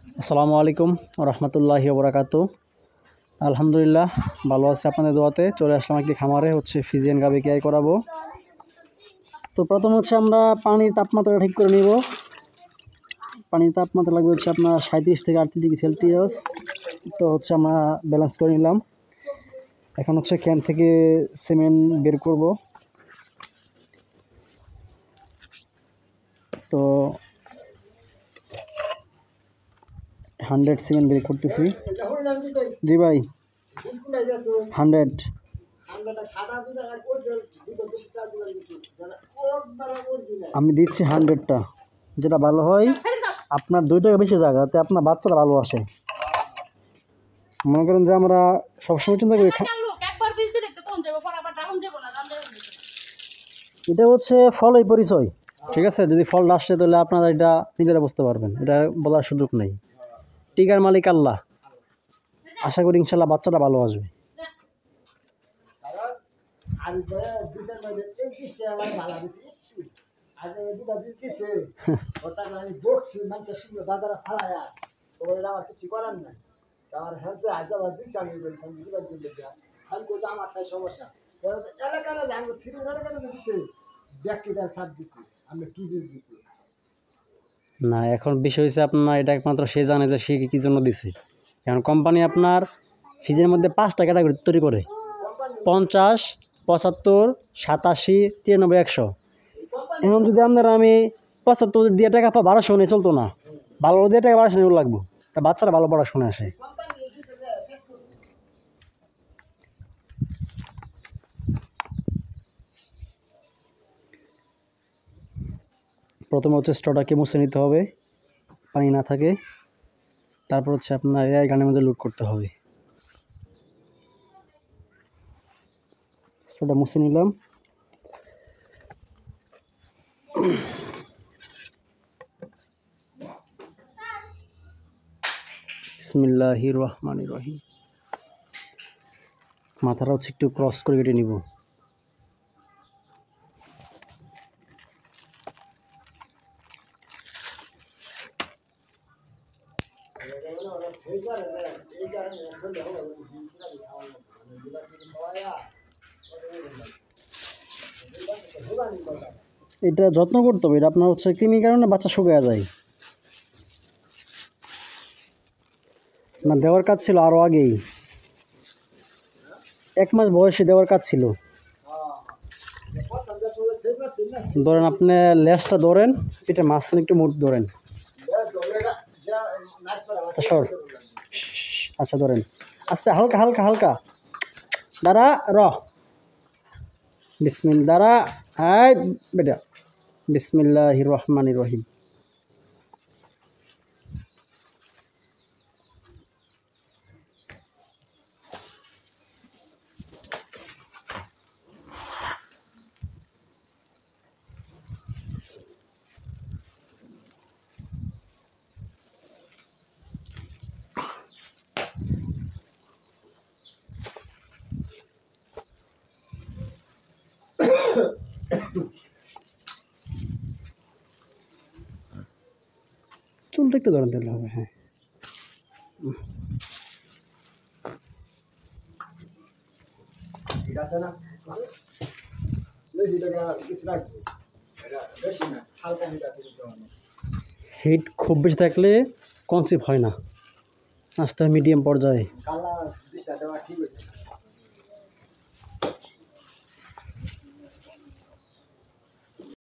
আসসালামু আলাইকুম রহমতুল্লাহি ওবরাকাতু। আলহামদুলিল্লাহ ভালো আছে, আপনাদের দোয়াতে চলে আসলাম একটি খামারে ফিজিয়ান গাভী ক্রয় করাবো। তো প্রথম আমরা পানির তাপমাত্রা ঠিক করে নিব। পানির তাপমাত্রা লাগবে আপনার 37 থেকে 38 ডিগ্রি সেলসিয়াস। তো আমরা ব্যালেন্স করে নিলাম। এখন ক্যান থেকে সিমেন্ট বের করব। তো 100 সিমেন্ট বের করতেছি। জি ভাই, 100। আমি দিচ্ছি 100টা, যেটা ভালো হয়। আপনার 2 টাকা বেশি জায়গা, যাতে আপনার বাচ্চারা ভালো আসে। মনে করেন যে আমরা সবসময় চিন্তা করি এটা ফলই পরিচয়। ঠিক আছে, যদি ফল আসে তাহলে আপনারা এটা নিজেরা বুঝতে পারবেন, এটা বলার সুযোগ নেই। টিকার মালিক আল্লাহ। আশা করি ইনশাল্লাহ বাচ্চাটা ভালো আসবে। না, এখন বিষয় হচ্ছে আপনার এটা একমাত্র সে জানে যে সে কি জন্য দিছে। এখন কোম্পানি আপনার ফ্রিজের মধ্যে 5টা ক্যাটাগরি তৈরি করে: 50, 75, 87, 93, 100। এখন যদি আমি 75 দিয়ে টাকা 1200 নিয়ে চলতো না, ভালো দিয়ে টাকা 1200 নিয়ে লাগবো, তা বাচ্চারা ভালো পড়াশোনা আসে। প্রথমে স্ট্রটাকে মুছে নিতে হবে, পানি না থাকে। তারপর আপনার এই গানের মধ্যে লোড করতে হবে। স্ট্রটা মুছে নিলাম। বিসমিল্লাহির রহমানির রহিম। মাথাটা একটু ক্রস করে কেটে নিব। এটা যত্ন করতে হবে। এটা আপনার কৃমির কারণে বাচ্চা শুকিয়ে যায়। না, দেওয়ার কাজ ছিল আরো আগেই, 1 মাস বয়সে দেওয়ার কাজ ছিল। ধরেন আপনি লেজটা ধরেন, এটা মাঝখানে একটু মুঠ ধরেন। আচ্ছা সর, আচ্ছা ধরেন আস্তে, হালকা হালকা হালকা। দাঁড়া, বিসমিল্লাহ, দাঁড়া। হাই বেটা, বিসমিল্লাহির রহমানির রহিম। চুলটা একটু ধরেন দিলে হবে। হ্যাঁ, হিট খুব বেশি থাকলে কনসিভ হয় না, আস্তে মিডিয়াম পর্যায়ে।